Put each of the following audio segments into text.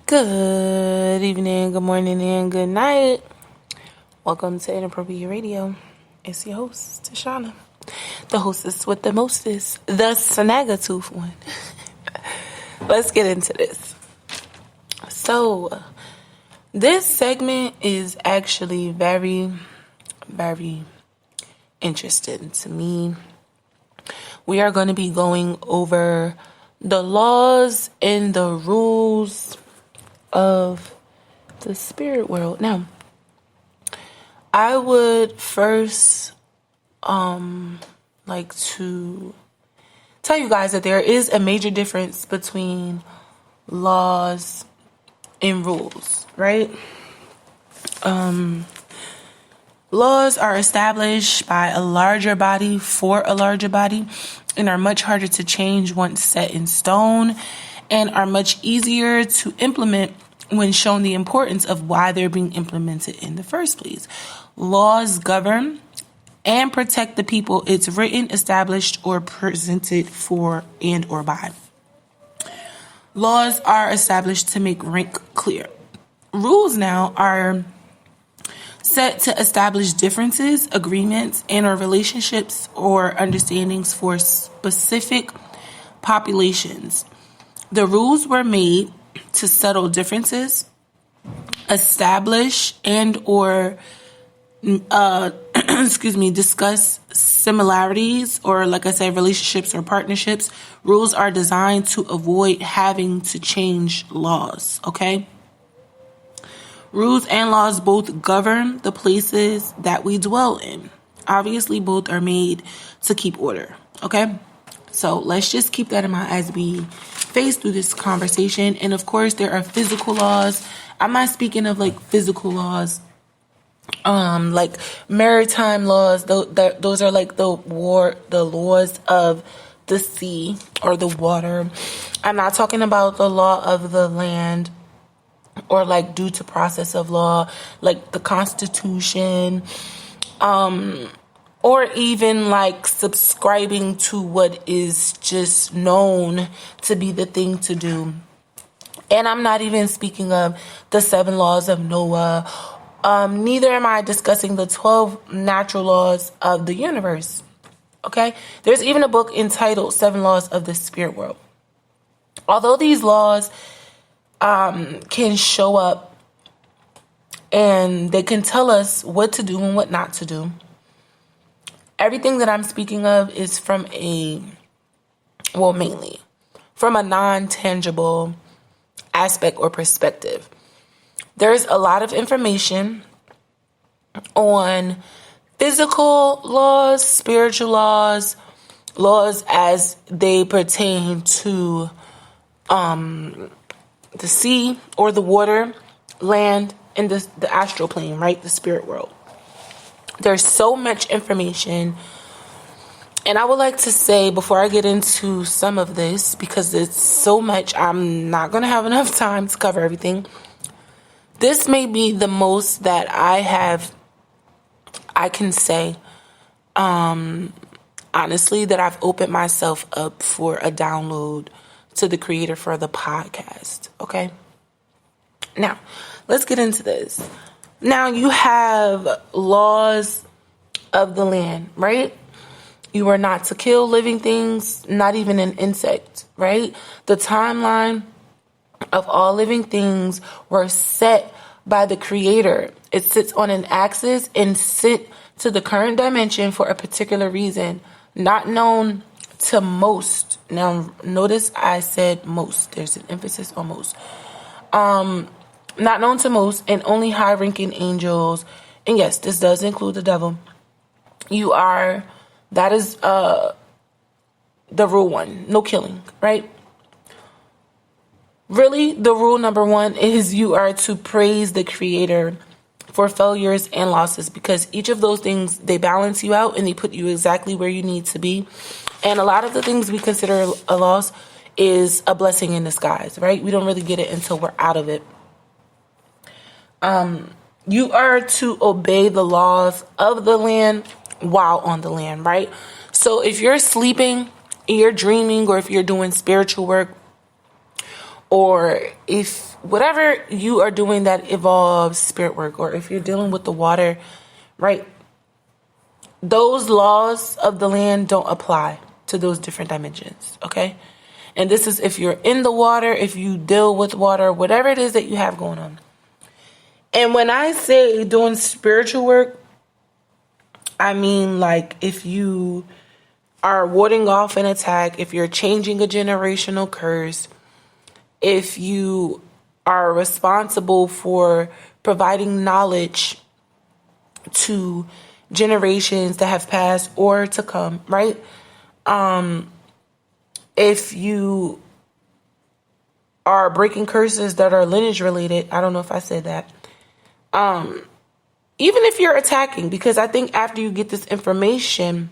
Good evening, good morning, and good night. Welcome to Inappropriate Radio. It's your host, Tashana. The hostess with the mostest, the Snaggletooth one. Let's get into this. So, this segment is actually very, very interesting to me. We are going to be going over the laws and the rules of the spirit world. Now, I would first like to tell you guys that there is a major difference between laws and rules, right? Laws are established by a larger body for a larger body and are much harder to change once set in stone and are much easier to implement when shown the importance of why they're being implemented in the first place. Laws govern and protect the people it's written, established, or presented for and or by. Laws are established to make rank clear. Rules now are set to establish differences, agreements, and or relationships or understandings for specific populations. The rules were made to settle differences, establish and or discuss similarities or, like I said, relationships or partnerships. Rules are designed to avoid having to change laws, okay? Rules and laws both govern the places that we dwell in. Obviously, both are made to keep order, okay? So let's just keep that in mind as we face through this conversation. And of course, there are physical laws. I'm not speaking of like physical laws, like maritime laws. Those are like the laws of the sea or the water. I'm not talking about the law of the land or like due to process of law, like the Constitution, or even like subscribing to what is just known to be the thing to do. And I'm not even speaking of the 7 laws of Noah. Neither am I discussing the 12 natural laws of the universe. Okay? There's even a book entitled 7 Laws of the Spirit World. Although these laws can show up and they can tell us what to do and what not to do, everything that I'm speaking of is mainly from a non-tangible aspect or perspective. There's a lot of information on physical laws, spiritual laws, laws as they pertain to the sea or the water, land, and the astral plane, right? The spirit world. There's so much information. And I would like to say, before I get into some of this, because it's so much, I'm not going to have enough time to cover everything. This may be the most that I can say, honestly, that I've opened myself up for a download to the creator for the podcast, okay? Now, let's get into this. Now, you have laws of the land, right? You are not to kill living things, not even an insect, right? The timeline of all living things were set by the creator. It sits on an axis and sent to the current dimension for a particular reason, not known to most. Now, notice I said most. There's an emphasis on most. Not known to most, and only high-ranking angels, and yes, this does include the devil. That is the rule 1, no killing, right? Really, the rule number 1 is you are to praise the creator for failures and losses, because each of those things, they balance you out and they put you exactly where you need to be. And a lot of the things we consider a loss is a blessing in disguise, right? We don't really get it until we're out of it. You are to obey the laws of the land while on the land, right? So if you're sleeping, you're dreaming, or if you're doing spiritual work, or if whatever you are doing that involves spirit work, or if you're dealing with the water, right? Those laws of the land don't apply to those different dimensions, okay? And this is if you're in the water, if you deal with water, whatever it is that you have going on. And when I say doing spiritual work, I mean like if you are warding off an attack, if you're changing a generational curse, if you are responsible for providing knowledge to generations that have passed or to come, right? If you are breaking curses that are lineage related, I don't know if I said that. Even if you're attacking, because I think after you get this information,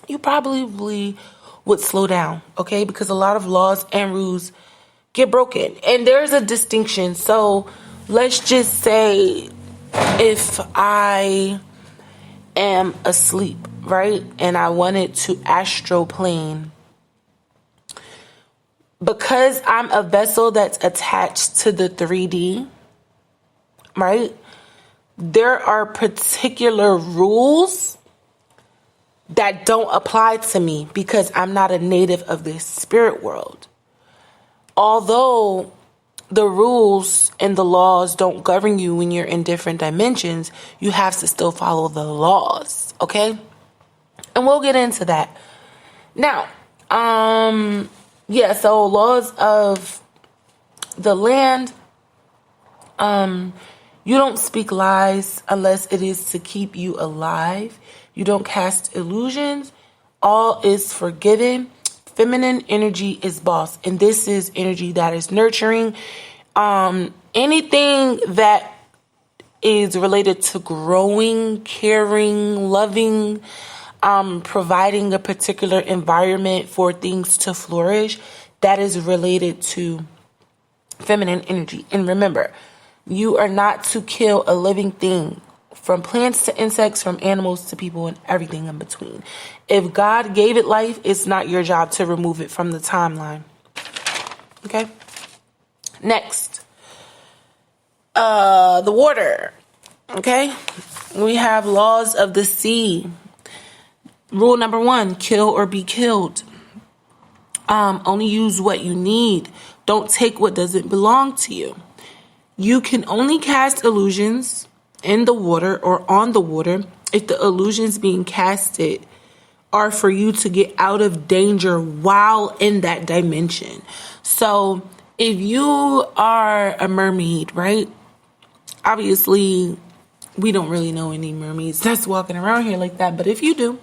you probably would slow down, okay? Because a lot of laws and rules get broken. And there's a distinction. So let's just say if I am asleep, right? And I wanted to astral plane. Because I'm a vessel that's attached to the 3D, right? There are particular rules that don't apply to me because I'm not a native of this spirit world. Although the rules and the laws don't govern you when you're in different dimensions, you have to still follow the laws, okay? And we'll get into that. Now, so laws of the land, you don't speak lies unless it is to keep you alive. You don't cast illusions. All is forgiven. Feminine energy is boss. And this is energy that is nurturing. Anything that is related to growing, caring, loving, providing a particular environment for things to flourish, that is related to feminine energy. And remember, you are not to kill a living thing, from plants to insects, from animals to people, and everything in between. If God gave it life, it's not your job to remove it from the timeline. Okay? Next. The water. Okay? We have laws of the sea. Rule number 1, kill or be killed. Only use what you need. Don't take what doesn't belong to you. You can only cast illusions in the water or on the water if the illusions being casted are for you to get out of danger while in that dimension. So if you are a mermaid, right? Obviously, we don't really know any mermaids that's walking around here like that. But if you do,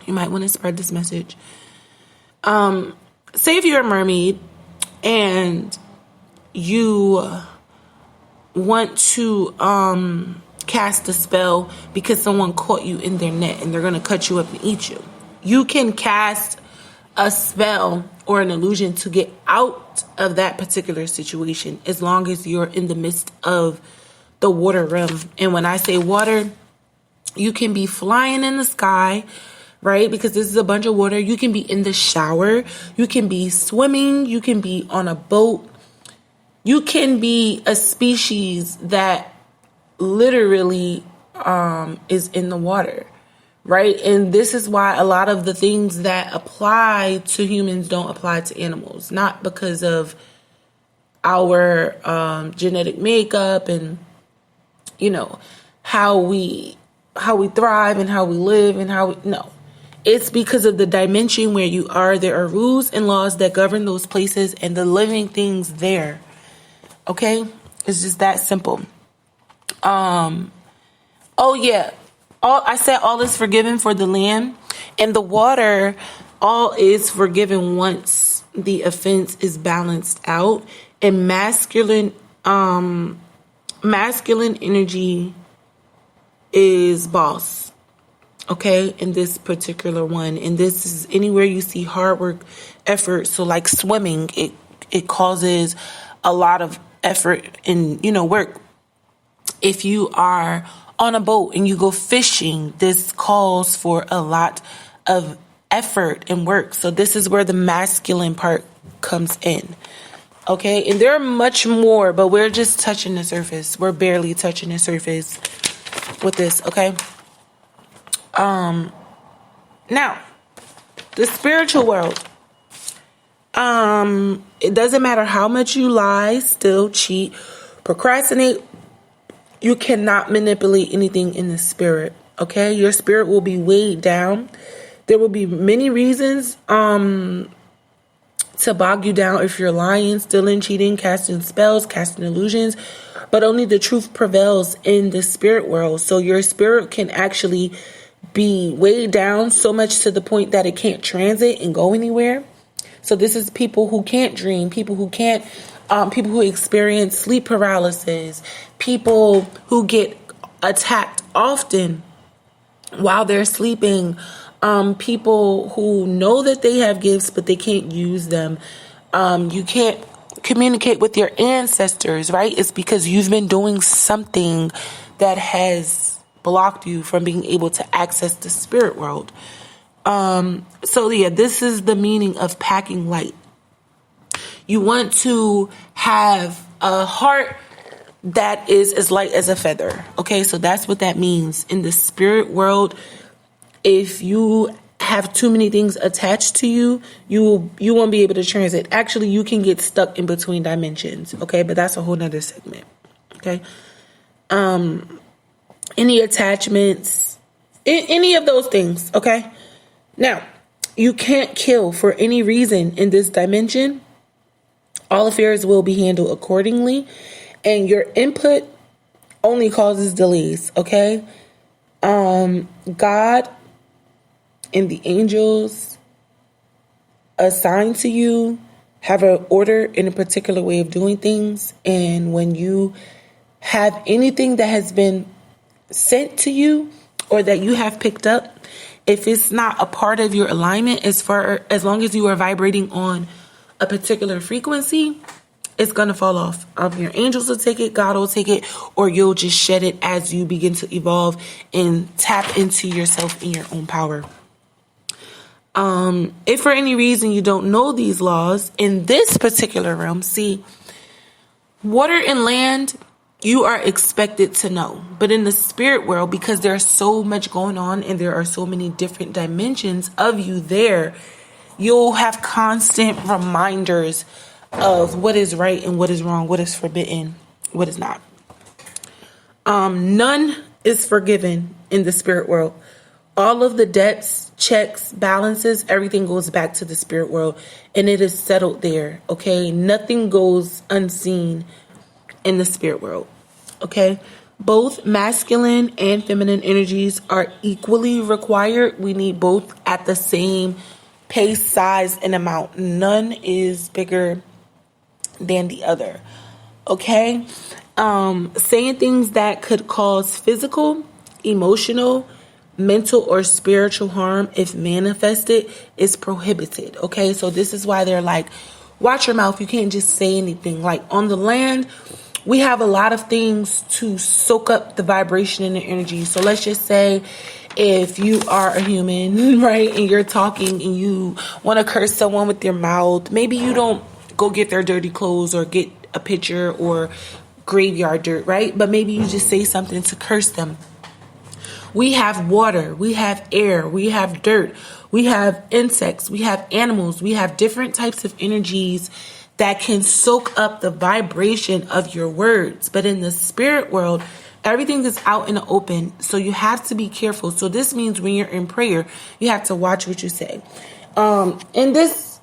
you might want to spread this message. Say if you're a mermaid and you want to cast a spell because someone caught you in their net and they're going to cut you up and eat you. You can cast a spell or an illusion to get out of that particular situation as long as you're in the midst of the water realm. And when I say water, you can be flying in the sky, right? Because this is a bunch of water. You can be in the shower. You can be swimming. You can be on a boat. You can be a species that literally is in the water, right? And this is why a lot of the things that apply to humans don't apply to animals. Not because of our genetic makeup and, you know, how we thrive and how we live and no. It's because of the dimension where you are. There are rules and laws that govern those places and the living things there. Okay? It's just that simple. I said all is forgiven for the land, and the water, all is forgiven once the offense is balanced out. And masculine energy is boss. Okay, in this particular one. And this is anywhere you see hard work, effort. So like swimming, it causes a lot of effort and, work. If you are on a boat and you go fishing, this calls for a lot of effort and work. So this is where the masculine part comes in. Okay, and there are much more, but we're just touching the surface. We're barely touching the surface with this, okay? Now, the spiritual world. It doesn't matter how much you lie, steal, cheat, procrastinate. You cannot manipulate anything in the spirit, okay? Your spirit will be weighed down. There will be many reasons to bog you down if you're lying, stealing, cheating, casting spells, casting illusions, but only the truth prevails in the spirit world. So your spirit can actually be weighed down so much to the point that it can't transit and go anywhere. So this is people who can't dream, people who can't, people who experience sleep paralysis, people who get attacked often while they're sleeping, people who know that they have gifts but they can't use them. You can't communicate with your ancestors, right? It's because you've been doing something that has blocked you from being able to access the spirit world. So yeah, this is the meaning of packing light. You want to have a heart that is as light as a feather. Okay, so that's what that means in the spirit world. If you have too many things attached to you, you won't be able to transit. Actually, you can get stuck in between dimensions. Okay, but that's a whole nother segment. Okay, any attachments, any of those things. Okay, now you can't kill for any reason in this dimension. All affairs will be handled accordingly, and your input only causes delays. Okay, God and the angels assigned to you have an order in a particular way of doing things. And when you have anything that has been sent to you or that you have picked up, if it's not a part of your alignment, as long as you are vibrating on a particular frequency, it's going to fall off. Your angels will take it, God will take it, or you'll just shed it as you begin to evolve and tap into yourself and your own power. If for any reason you don't know these laws in this particular realm, see, water and land, you are expected to know. But in the spirit world, because there's so much going on and there are so many different dimensions of you there, you'll have constant reminders of what is right and what is wrong, what is forbidden, what is not. None is forgiven in the spirit world. All of the debts, checks, balances, everything goes back to the spirit world, and it is settled there, okay? Nothing goes unseen in the spirit world, okay? Both masculine and feminine energies are equally required. We need both at the same pace, size, and amount. None is bigger than the other, okay? Saying things that could cause physical, emotional, mental, or spiritual harm, if manifested, is prohibited. Okay, so this is why they're like, watch your mouth. You can't just say anything. Like on the land, we have a lot of things to soak up the vibration and the energy. So let's just say if you are a human, right, and you're talking and you want to curse someone with your mouth, maybe you don't go get their dirty clothes or get a picture or graveyard dirt, right? But maybe you just say something to curse them. We have water, we have air, we have dirt, we have insects, we have animals, we have different types of energies that can soak up the vibration of your words. But in the spirit world, everything is out in the open, so you have to be careful. So this means when you're in prayer, you have to watch what you say. And this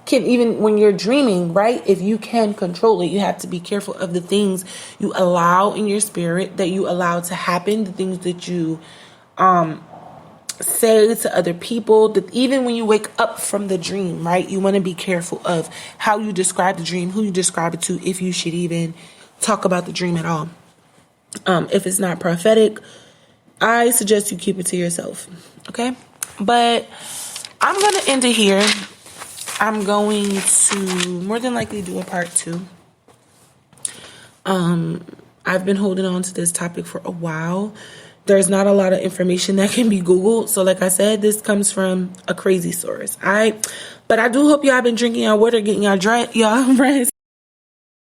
can even when you're dreaming, right? If you can control it, you have to be careful of the things you allow in your spirit, that you allow to happen, the things that you say to other people, that even when you wake up from the dream, right? You want to be careful of how you describe the dream, who you describe it to, if you should even talk about the dream at all. If it's not prophetic, I suggest you keep it to yourself. Okay? But I'm going to end it here. I'm going to more than likely do a part 2. I've been holding on to this topic for a while. There's not a lot of information that can be Googled. So like I said, this comes from a crazy source. But I do hope y'all been drinking y'all water, getting y'all rest.